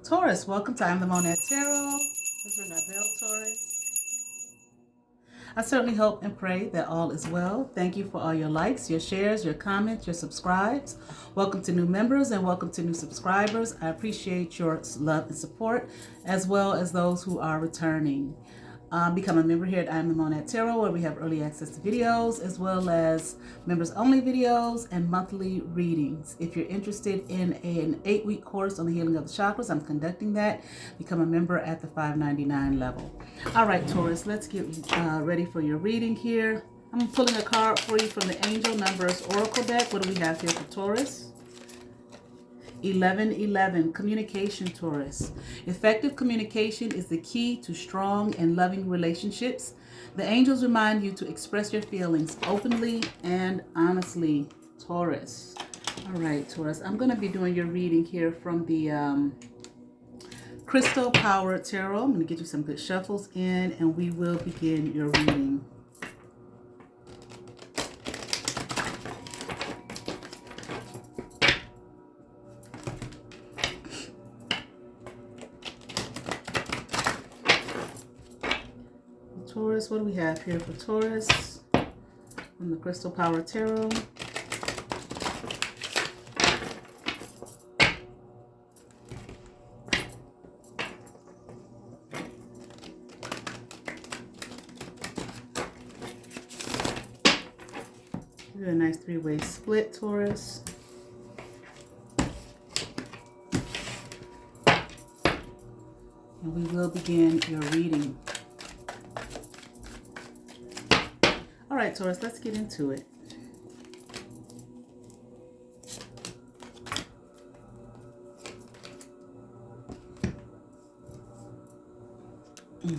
Taurus, welcome to I'm the Monad Tarot. Let's ring our bell, Taurus. I certainly hope and pray that all is well. Thank you for all your likes, your shares, your comments, your subscribes. Welcome to new members and welcome to new subscribers. I appreciate your love and support, as well as those who are returning. Become a member here at I'm the Monad Tarot, where we have early access to videos, as well as members only videos and monthly readings. If you're interested in an 8-week course on the healing of the chakras, I'm conducting that. Become a member at the $5.99 level. All right, Taurus, let's get ready for your reading here. I'm pulling a card for you from the Angel Numbers Oracle deck. What do we have here for Taurus? 1111, communication, Taurus. Effective communication is the key to strong and loving relationships. The angels remind you to express your feelings openly and honestly, Taurus. All right, Taurus, I'm going to be doing your reading here from the Crystal Power Tarot. I'm going to get you some good shuffles in, and we will begin your reading. Taurus, what do we have here for Taurus from the Crystal Power Tarot? Do a nice three-way split, Taurus. And we will begin your reading. All right, Taurus, let's get into it. Yeah,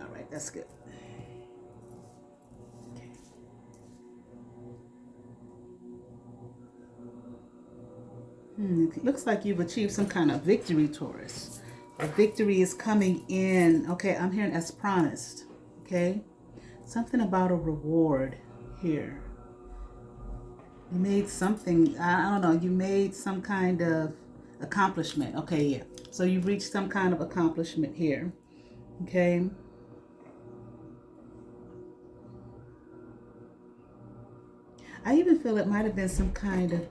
all right, that's good. Okay. It looks like you've achieved some kind of victory, Taurus. A victory is coming in. Okay, I'm hearing as promised. Okay, something about a reward here. You made something, I don't know, you made some kind of accomplishment. Okay, yeah. So you've reached some kind of accomplishment here. Okay. I even feel it might have been some kind of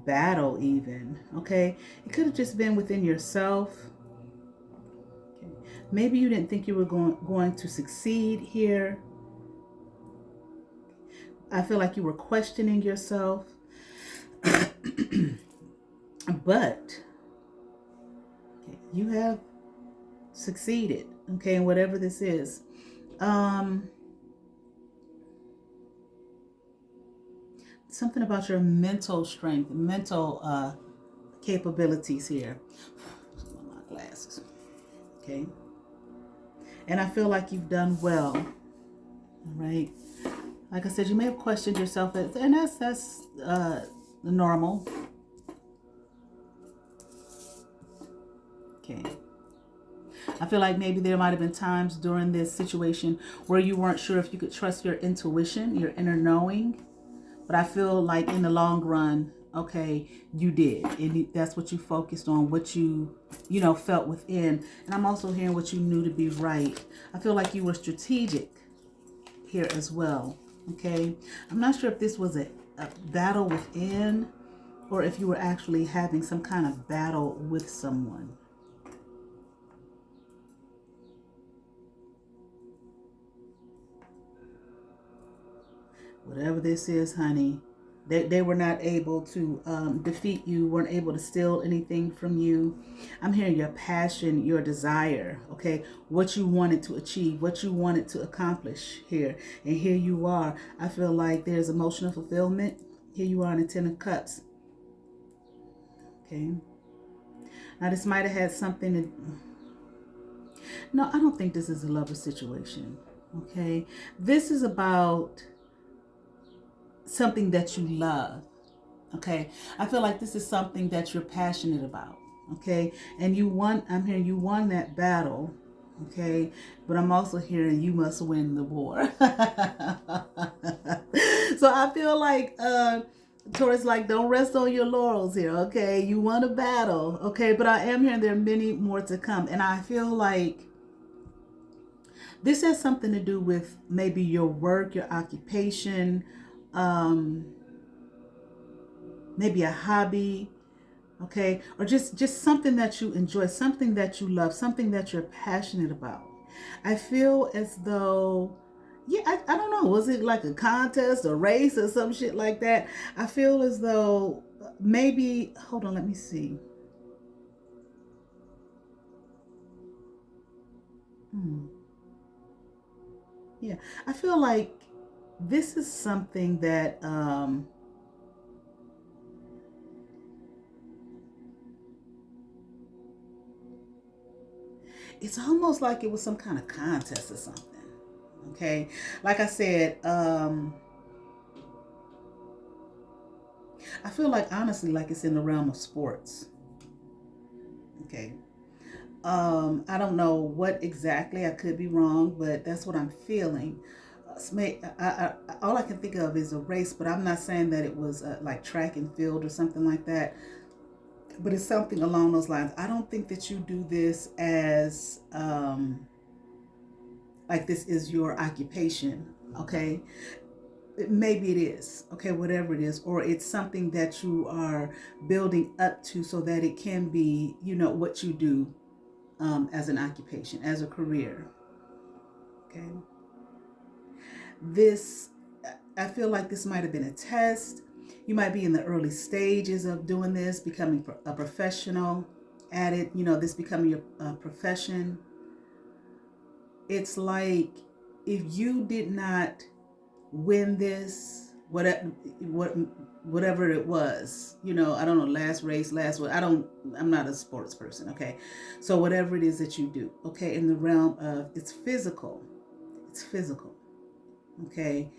battle even. Okay. It could have just been within yourself. Okay. Maybe you didn't think you were going to succeed here. I feel like you were questioning yourself. But okay, you have succeeded, okay, in whatever this is. Something about your mental strength, mental capabilities here. My glasses, okay. And I feel like you've done well, all right. Like I said, you may have questioned yourself, and that's normal. Okay. I feel like maybe there might have been times during this situation where you weren't sure if you could trust your intuition, your inner knowing. But I feel like in the long run, okay, you did. And that's what you focused on, what you felt within. And I'm also hearing what you knew to be right. I feel like you were strategic here as well, okay? I'm not sure if this was a battle within or if you were actually having some kind of battle with someone. Whatever this is, honey, they were not able to defeat you, weren't able to steal anything from you. I'm hearing your passion, your desire, okay? What you wanted to achieve, what you wanted to accomplish here. And here you are. I feel like there's emotional fulfillment. Here you are in the Ten of Cups. Okay. Now this might have had something to... No, I don't think this is a lover situation, okay? This is about something that you love, okay? I feel like this is something that you're passionate about, okay? And you won, I'm hearing you won that battle, okay? But I'm also hearing you must win the war. So I feel like Taurus, like, don't rest on your laurels here, okay? You won a battle, okay? But I am hearing there are many more to come. And I feel like this has something to do with maybe your work, your occupation, maybe a hobby, okay? Or just something that you enjoy, something that you love, something that you're passionate about. I feel as though, yeah, I don't know, was it like a contest, a race, or some shit like that? I feel as though maybe, hold on, let me see. Yeah, I feel like this is something that it's almost like it was some kind of contest or something. Okay, like I said, I feel like honestly, like it's in the realm of sports. Okay, I don't know what exactly. I could be wrong, but that's what I'm feeling. All I can think of is a race, but I'm not saying that it was like track and field or something like that. But it's something along those lines. I don't think that you do this as like this is your occupation, okay? Maybe it is, okay, whatever it is, or it's something that you are building up to so that it can be, what you do as an occupation, as a career, okay? This, I feel like this might have been a test. You might be in the early stages of doing this, becoming a professional at it, this becoming your profession. It's like if you did not win this, whatever it was, I don't know, last race, last what, I'm not a sports person, okay? So whatever it is that you do, okay, in the realm of it's physical, okay?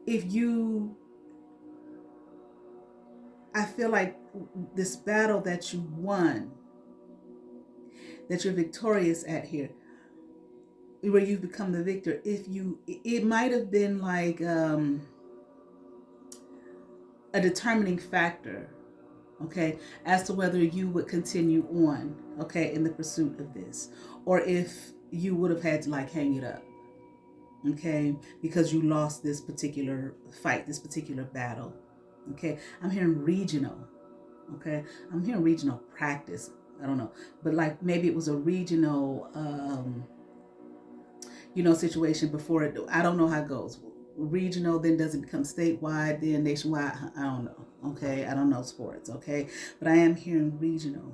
If you, I feel like this battle that you won, that you're victorious at here, where you've become the victor, it might have been like a determining factor, okay, as to whether you would continue on, okay, in the pursuit of this, or if you would have had to like hang it up, okay, because you lost this particular fight, this particular battle, okay. I'm hearing regional, okay. I'm hearing regional practice. I don't know, but like maybe it was a regional situation before it. I don't know how it goes. Regional, then does it become statewide, then nationwide? I don't know. Okay, I don't know sports. Okay, but I am hearing regional.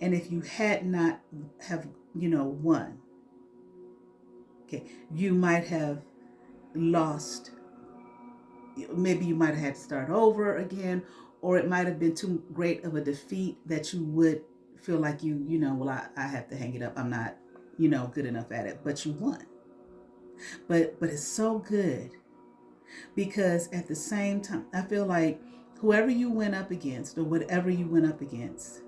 And if you had not have won, okay, you might have lost. Maybe you might have had to start over again, or it might have been too great of a defeat that you would feel like well, I have to hang it up. I'm not good enough at it. But you won. But it's so good because at the same time, I feel like whoever you went up against or whatever you went up against,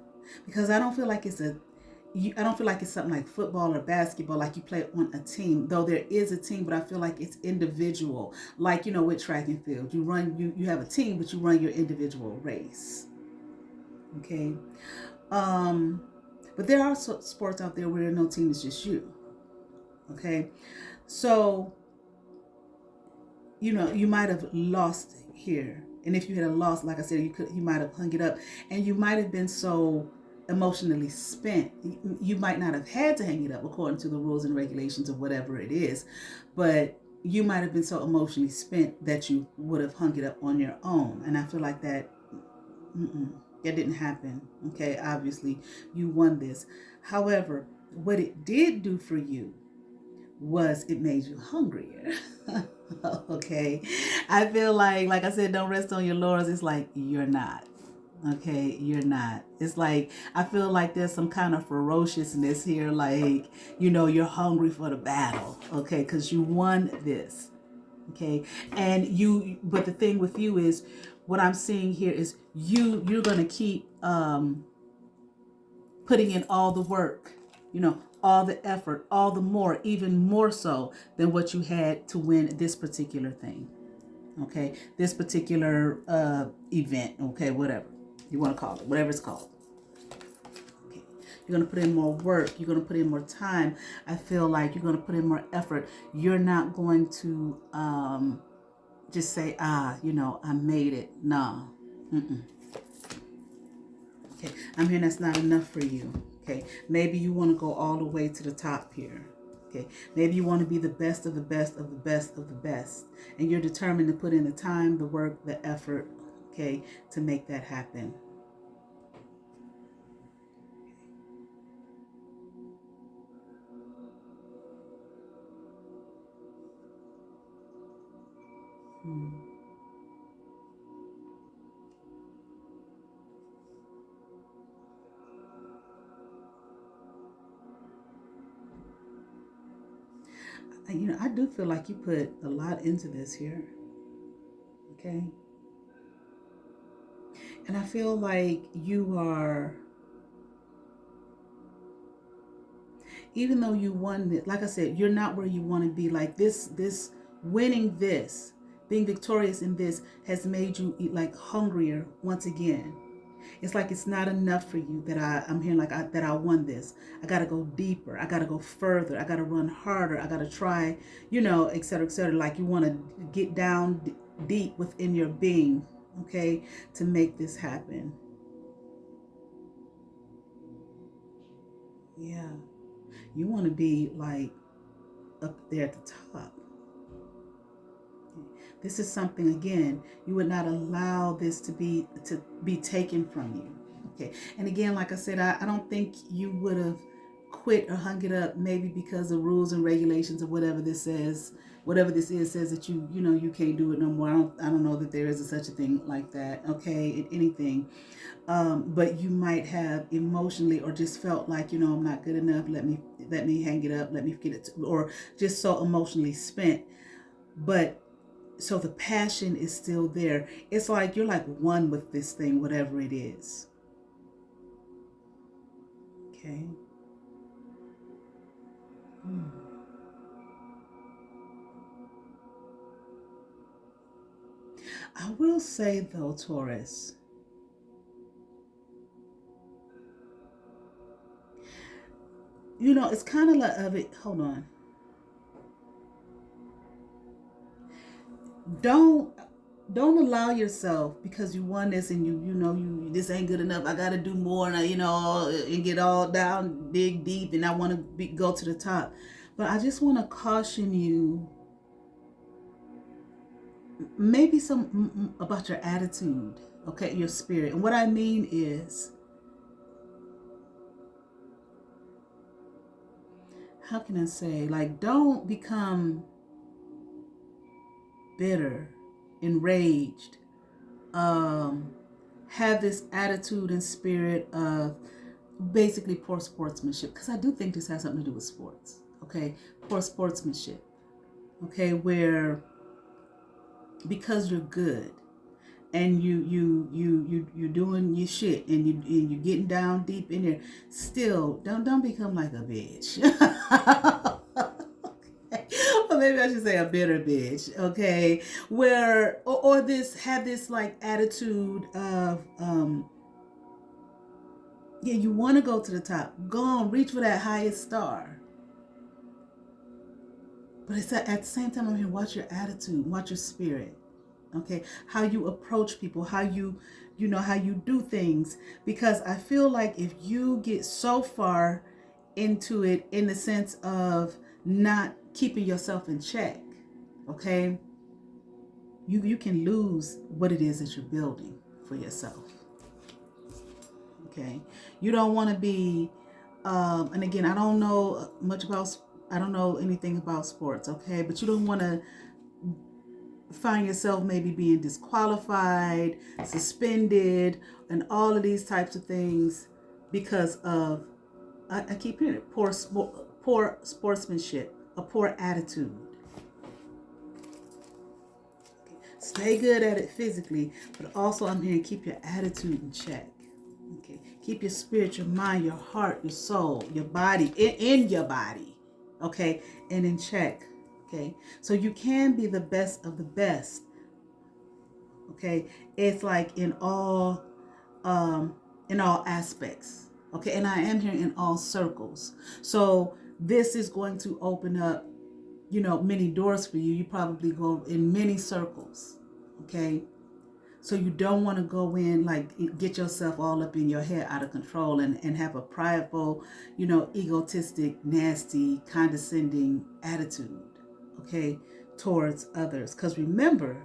because I don't feel like I don't feel like it's something like football or basketball, like you play on a team, though there is a team, but I feel like it's individual, like, with track and field. You have a team, but you run your individual race. Okay. But there are sports out there where no team is just you. Okay. So you might have lost here. And if you had a loss, like I said, you might have hung it up, and you might have been so emotionally spent. You might not have had to hang it up according to the rules and regulations of whatever it is, but you might have been so emotionally spent that you would have hung it up on your own. And I feel like that didn't happen. Okay, obviously you won this. However, what it did do for you was it made you hungrier. Okay. I feel like I said, don't rest on your laurels. It's like you're not. Okay, you're not. It's like I feel like there's some kind of ferociousness here, like you're hungry for the battle, okay, because you won this, okay, and but the thing with you is, what I'm seeing here is you're gonna keep putting in all the work, all the effort, all the more, even more so than what you had to win this particular thing. Okay, this particular event, okay, whatever you want to call it, whatever it's called. Okay, you're going to put in more work. You're going to put in more time. I feel like you're going to put in more effort. You're not going to just say, I made it. No. Mm-mm. Okay, I'm hearing that's not enough for you. Okay, maybe you want to go all the way to the top here. Okay, maybe you want to be the best of the best of the best of the best, and you're determined to put in the time, the work, the effort, okay, to make that happen. I do feel like you put a lot into this here. Okay, and I feel like you are, even though you won it, like I said, you're not where you want to be. Like this winning this, being victorious in this has made you eat like hungrier once again. It's like it's not enough for you that I'm hearing like that I won this. I got to go deeper. I got to go further. I got to run harder. I got to try, et cetera, et cetera. Like you want to get down deep within your being, okay, to make this happen. Yeah. You want to be like up there at the top. This is something, again, you would not allow this to be taken from you. Okay. And again, like I said, I don't think you would have quit or hung it up maybe because the rules and regulations of whatever this is says that you can't do it no more. I don't know that there is such a thing like that. Okay, anything. But you might have emotionally or just felt like, I'm not good enough. Let me hang it up. Let me get it, or just so emotionally spent. But so the passion is still there. It's like you're like one with this thing, whatever it is. Okay. I will say though, Taurus, it's kind of like hold on. Don't allow yourself, because you won this and you this ain't good enough. I got to do more, and and get all down, dig deep, and I want to go to the top. But I just want to caution you, maybe some about your attitude, okay, your spirit. And what I mean is, how can I say, like, don't become bitter, enraged, have this attitude and spirit of basically poor sportsmanship, because I do think this has something to do with sports. Okay, poor sportsmanship. Okay, where because you're good and you doing your shit, and you getting down deep in there, still don't become like a bitch. Or maybe I should say a bitter bitch. Okay, where or this have this like attitude of yeah, you want to go to the top, go on, reach for that highest star. But it's at the same time, I'm here, watch your attitude, watch your spirit. Okay, how you approach people, how how you do things. Because I feel like if you get so far into it, in the sense of not keeping yourself in check, okay, you can lose what it is that you're building for yourself. Okay, you don't want to be and again, I don't know much about, I don't know anything about sports, okay, but you don't want to find yourself maybe being disqualified, suspended, and all of these types of things because of, I keep hearing it, poor sportsmanship, a poor attitude. Stay good at it physically, but also I'm here to keep your attitude in check. Okay, keep your spirit, your mind, your heart, your soul, your body in your body, okay, and in check. Okay, so you can be the best of the best, Okay, it's like um, in all aspects. Okay, and I am here in all circles. So this is going to open up, many doors for you. You probably go in many circles. Okay, so you don't want to go in like get yourself all up in your head out of control and have a prideful, egotistic, nasty, condescending attitude, okay, towards others. Because remember,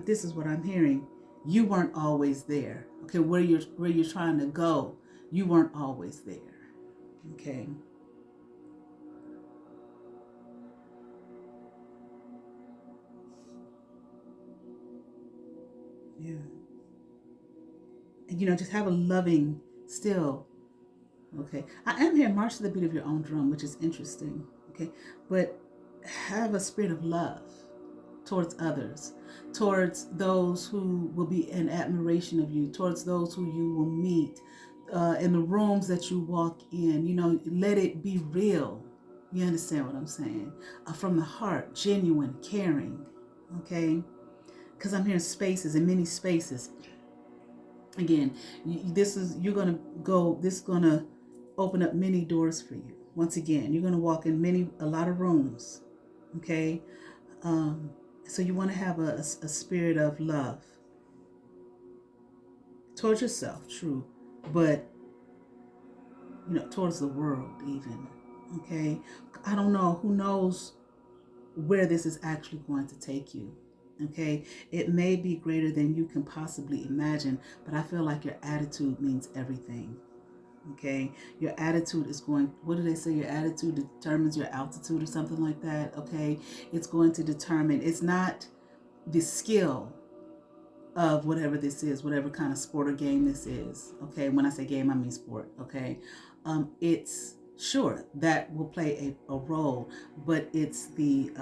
this is what I'm hearing. You weren't always there. Okay, where you're trying to go, you weren't always there. Okay. Yeah. And just have a loving still. Okay. I am here, march to the beat of your own drum, which is interesting. Okay. But have a spirit of love towards others, towards those who will be in admiration of you, towards those who you will meet in the rooms that you walk in. Let it be real. You understand what I'm saying? From the heart, genuine, caring. Okay. Because I'm hearing spaces, in many spaces. Again, you're gonna go. This is gonna open up many doors for you. Once again, you're gonna walk in a lot of rooms. Okay, um, so you want to have a spirit of love towards yourself, true, but towards the world even. Okay, I don't know. Who knows where this is actually going to take you? Okay, it may be greater than you can possibly imagine, but I feel like your attitude means everything. Okay, your attitude is going, what do they say, your attitude determines your altitude or something like that. Okay, it's going to determine, it's not the skill of whatever this is, whatever kind of sport or game this is. Okay, when I say game, I mean sport. Okay, it's sure that will play a role, but it's the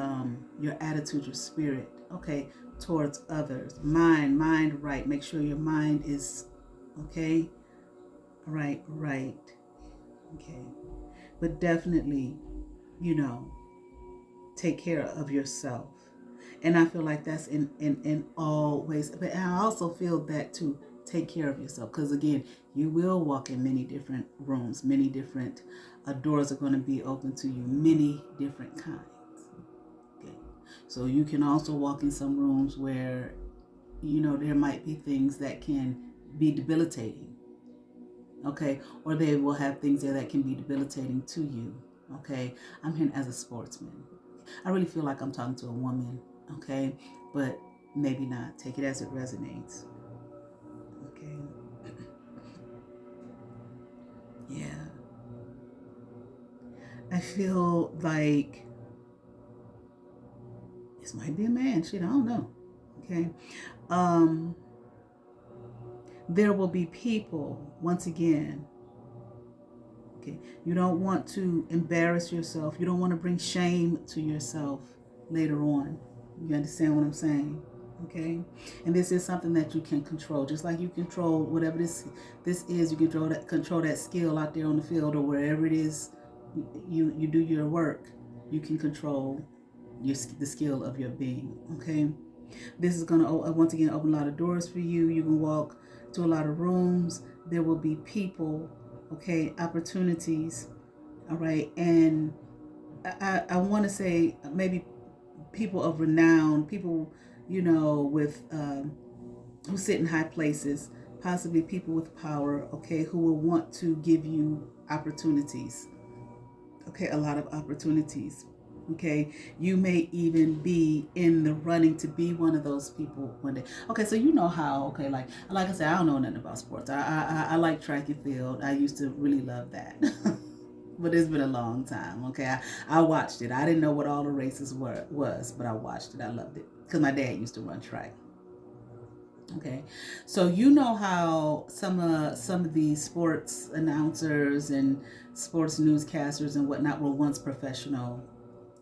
your attitude, your spirit. Okay, towards others, mind right. Make sure your mind is okay. Right. Okay, but definitely, you know, take care of yourself. And I feel like that's in all ways. But I also feel that to take care of yourself. Because again, you will walk in many different rooms, many different doors are going to be open to you, many different kinds. Okay. So you can also walk in some rooms where, there might be things that can be debilitating. Okay. Or they will have things there that can be debilitating to you. Okay. I'm here as a sportsman. I really feel like I'm talking to a woman, okay? But maybe not. Take it as it resonates. Okay. Yeah. I feel like this might be a man. Shit, I don't know. Okay. Um, there will be people, once again, okay. You don't want to embarrass yourself. You don't want to bring shame to yourself later on. You understand what I'm saying? Okay, and this is something that you can control, just like you control whatever this is. You control that skill out there on the field or wherever it is you do your work. You can control the skill of your being. Okay, this is gonna once again open a lot of doors for you. You can walk to a lot of rooms. There will be people. Okay, opportunities. All right, and I want to say maybe people of renown, people, with who sit in high places, possibly people with power, okay, who will want to give you opportunities, okay, a lot of opportunities. Okay, you may even be in the running to be one of those people one day. Okay, so you know how. Okay, like I said, I don't know nothing about sports. I like track and field. I used to really love that. But it's been a long time. Okay, I watched it. I didn't know what all the races was, but I watched it. I loved it because my dad used to run track. Okay, so you know how some of these sports announcers and sports newscasters and whatnot were once professional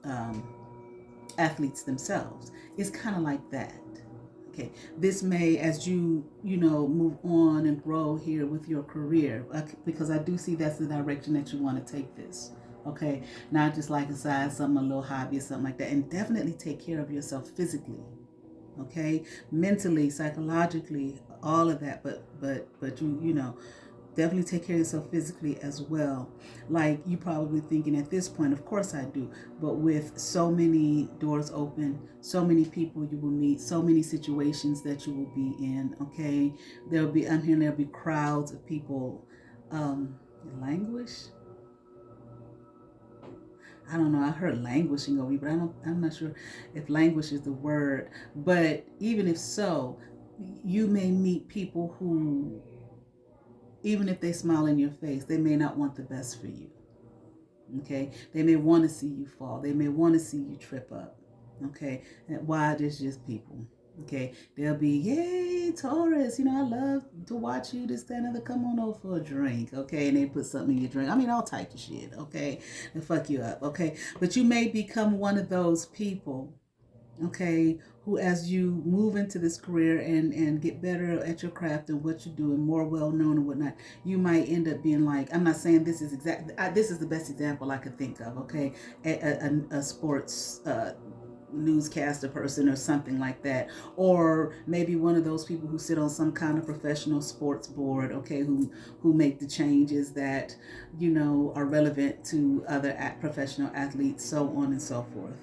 um, athletes themselves. It's kind of like that. Okay, this may, as move on and grow here with your career, because I do see that's the direction that you want to take this. Okay, not just like a side, something, a little hobby or something like that, and definitely take care of yourself physically. Okay, mentally, psychologically, all of that. But you know, definitely take care of yourself physically as well. Like you probably thinking at this point, of course I do, but with so many doors open, so many people you will meet, so many situations that you will be in. Okay, I'm hearing there'll be crowds of people. Languish. I don't know. I heard languishing over you, but I'm not sure if languish is the word. But even if so, you may meet people who, even if they smile in your face, they may not want the best for you. Okay, they may want to see you fall. They may want to see you trip up. Okay, and why? There's just people. Okay, they'll be, yay, Taurus. You know, I love to watch you. This, that, and other. Come on over for a drink. Okay, and they put something in your drink. I mean, all types of shit. Okay, and fuck you up. Okay, but you may become one of those people, okay, who as you move into this career and get better at your craft and what you do and more well known and whatnot, you might end up being like, I'm not saying this is exactly, this is the best example I could think of, okay, a sports newscaster person or something like that, or maybe one of those people who sit on some kind of professional sports board, okay, who make the changes that, you know, are relevant to other professional athletes, so on and so forth.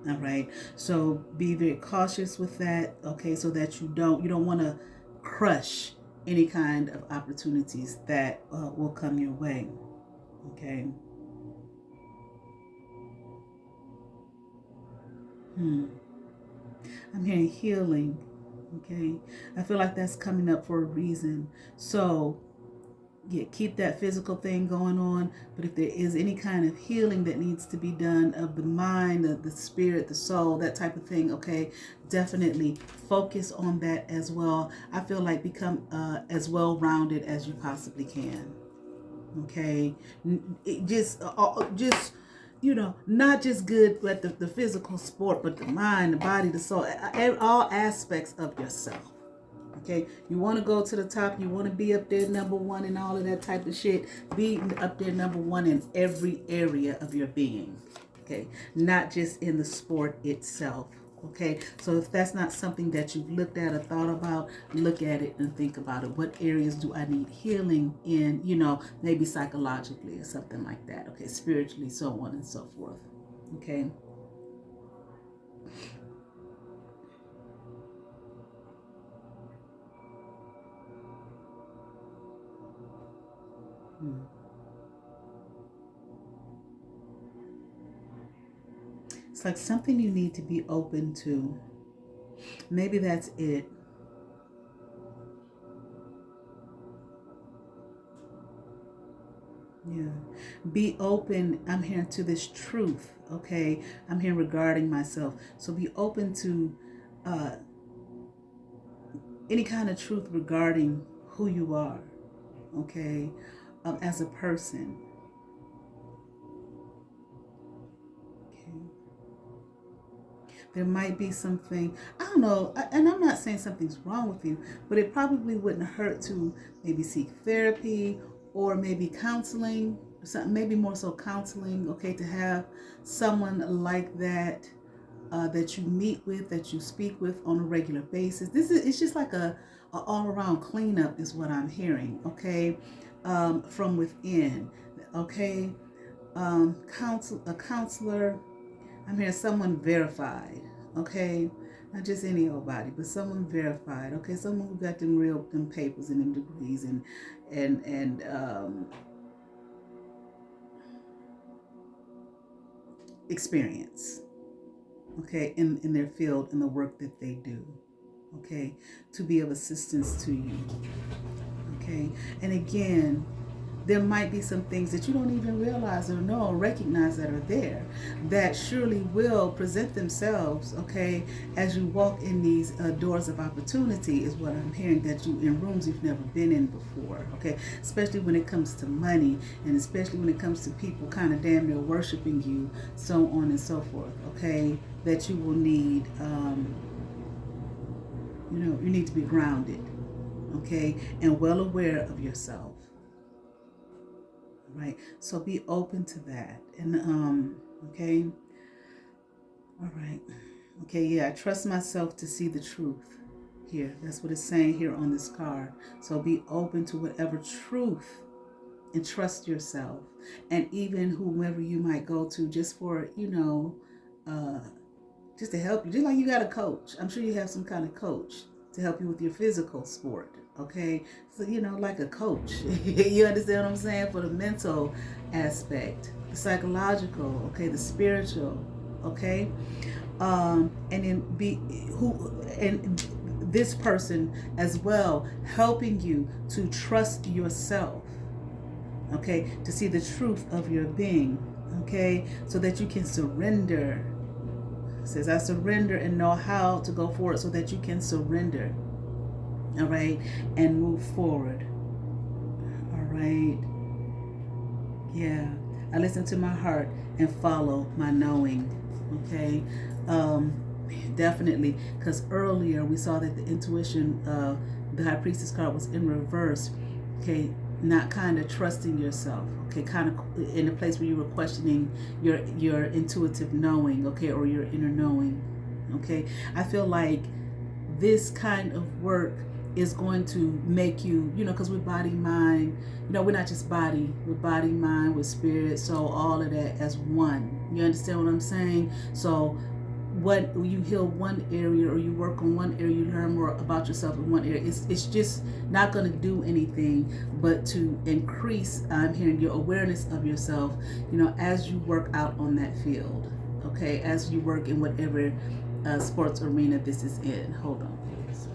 All right. So be very cautious with that. Okay. So that you don't want to crush any kind of opportunities that will come your way. Okay. Hmm. I'm hearing healing. Okay. I feel like that's coming up for a reason. So yeah, keep that physical thing going on. But if there is any kind of healing that needs to be done of the mind, the spirit, the soul, that type of thing, okay, definitely focus on that as well. I feel like become as well rounded as you possibly can. Okay, just you know, not just good at the physical sport, but the mind, the body, the soul, all aspects of yourself. Okay, you want to go to the top, you want to be up there number one and all of that type of shit. Be up there number one in every area of your being. Okay, not just in the sport itself. Okay, so if that's not something that you've looked at or thought about, look at it and think about it. What areas do I need healing in? You know, maybe psychologically or something like that. Okay, spiritually, so on and so forth. Okay. Hmm. It's like something you need to be open to. Maybe that's it. Yeah. Be open. I'm here to this truth. Okay. I'm here regarding myself. So be open to uh, any kind of truth regarding who you are. Okay. As a person. Okay. There might be something, I don't know, and I'm not saying something's wrong with you, but it probably wouldn't hurt to maybe seek therapy or maybe counseling, something, maybe more so counseling, okay, to have someone like that that you meet with, that you speak with on a regular basis. It's just like a all around cleanup is what I'm hearing, okay, from within, okay, a counselor. I'm hearing someone verified, okay? Not just any old body, but someone verified, okay? Someone who got them papers and them degrees and experience, okay, in their field in the work that they do, okay, to be of assistance to you, okay? And again, there might be some things that you don't even realize or know or recognize that are there that surely will present themselves, okay, as you walk in these doors of opportunity, is what I'm hearing, that you in rooms you've never been in before, okay, especially when it comes to money and especially when it comes to people kind of damn near worshiping you, so on and so forth, okay, that you will need, you know, you need to be grounded, okay, and well aware of yourself. Right, so be open to that. And okay, all right, Okay, yeah, I trust myself to see the truth here. That's what it's saying here on this card. So be open to whatever truth and trust yourself. And even whomever you might go to just for, just to help you. Just like you got a coach. I'm sure you have some kind of coach to help you with your physical sport. Okay. So, like a coach. You understand what I'm saying? For the mental aspect, the psychological, okay, the spiritual, okay. And then and this person as well helping you to trust yourself, okay, to see the truth of your being, okay, so that you can surrender. It says, I surrender and know how to go forward so that you can surrender, all right, and move forward, all right. Yeah, I listen to my heart and follow my knowing, okay. Definitely, because earlier we saw that the intuition, the high priestess card was in reverse, okay, not kind of trusting yourself, okay, kind of in a place where you were questioning your intuitive knowing, okay, or your inner knowing, okay. I feel like this kind of work is going to make you, because we're body, mind, we're not just body, we're body, mind, we're spirit, soul, all of that as one. You understand what I'm saying? So what you heal one area or you work on one area, you learn more about yourself in one area, it's just not going to do anything but to increase, I'm hearing, your awareness of yourself, as you work out on that field, okay, as you work in whatever sports arena this is in. Hold on, please.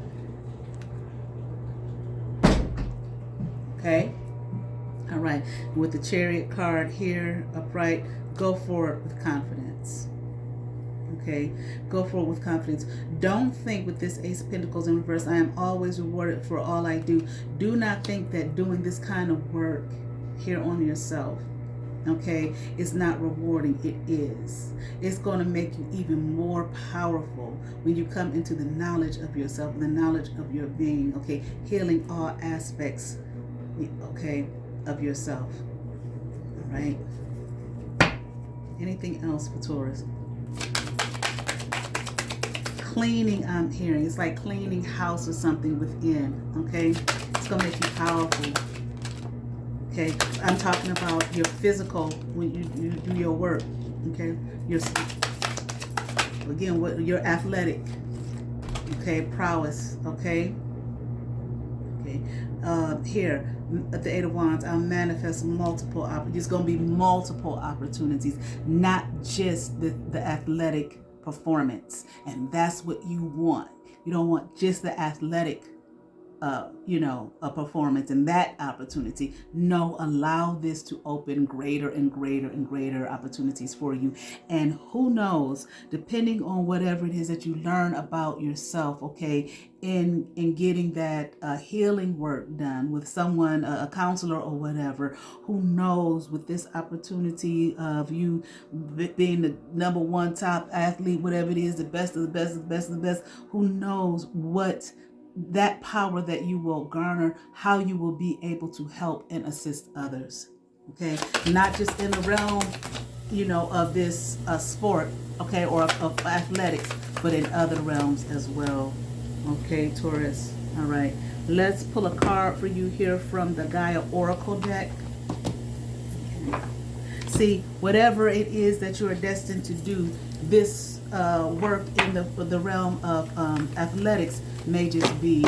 Okay, all right, with the Chariot card here upright, go forward with confidence. Okay, go forward with confidence. Don't think with this Ace of Pentacles in reverse, I am always rewarded for all I do. Do not think that doing this kind of work here on yourself, okay, is not rewarding. It is. It's going to make you even more powerful when you come into the knowledge of yourself, the knowledge of your being, okay, healing all aspects, okay, of yourself. All right. Anything else for Taurus? Cleaning, I'm hearing. It's like cleaning house or something within, okay? It's going to make you powerful, okay? I'm talking about your physical, when you do your work, okay? Your athletic, okay? Prowess, okay? Okay. Here, at the Eight of Wands, I'll manifest multiple opportunities. There's going to be multiple opportunities, not just the athletic performance, and that's what you want. You don't want just the athletic a performance and that opportunity. No, allow this to open greater and greater and greater opportunities for you. And who knows, depending on whatever it is that you learn about yourself, okay, in getting that healing work done with someone, a counselor or whatever, who knows, with this opportunity of you being the number one top athlete, whatever it is, the best of the best of the best of the best, who knows what that power that you will garner, how you will be able to help and assist others, okay? Not just in the realm, of this sport, okay, or of athletics, but in other realms as well, okay, Taurus. All right, let's pull a card for you here from the Gaia Oracle deck. Okay. See, whatever it is that you are destined to do, this work in the realm of athletics may just be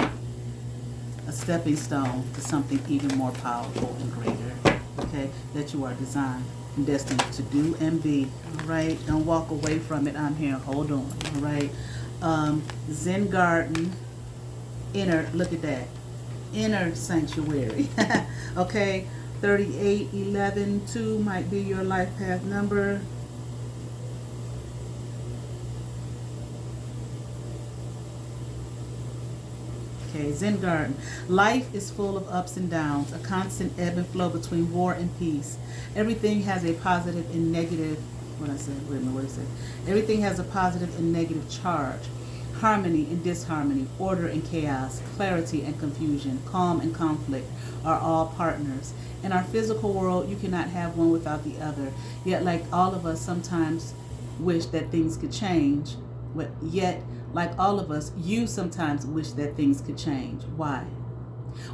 a stepping stone to something even more powerful and greater, okay, that you are designed and destined to do and be, all right? Don't walk away from it. I'm here. Hold on, all right? Zen Garden, look at that, inner sanctuary, okay? 3811-2 might be your life path number. Okay, Zen Garden. Life is full of ups and downs, a constant ebb and flow between war and peace. Everything has a positive and negative, Everything has a positive and negative charge. Harmony and disharmony, order and chaos, clarity and confusion, calm and conflict are all partners. In our physical world, you cannot have one without the other. Yet, like all of us sometimes wish that things could change, Yet, like all of us, you sometimes wish that things could change. Why?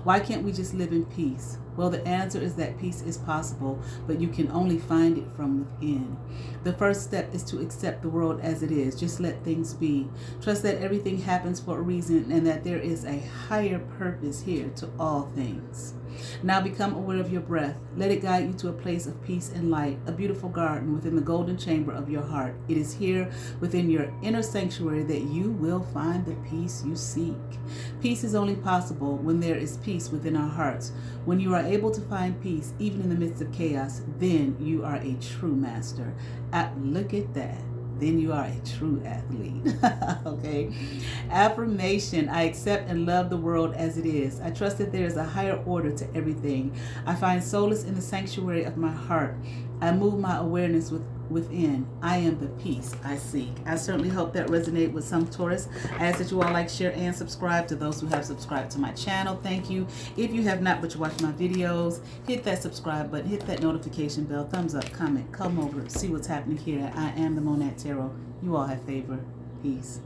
Why can't we just live in peace? Well, the answer is that peace is possible, but you can only find it from within. The first step is to accept the world as it is. Just let things be. Trust that everything happens for a reason and that there is a higher purpose here to all things. Now become aware of your breath. Let it guide you to a place of peace and light, a beautiful garden within the golden chamber of your heart. It is here within your inner sanctuary that you will find the peace you seek. Peace is only possible when there is peace within our hearts. When you are able to find peace, even in the midst of chaos, then you are a true master. Look at that. Then you are a true athlete. Okay. Affirmation. I accept and love the world as it is. I trust that there is a higher order to everything. I find solace in the sanctuary of my heart. I move my awareness within. I am the peace I seek. I certainly hope that resonated with some Taurus. I ask that you all like, share, and subscribe to those who have subscribed to my channel. Thank you. If you have not, but you watch my videos, hit that subscribe button, hit that notification bell, thumbs up, comment, come over, see what's happening here. I am the Monad Tarot. You all have favor. Peace.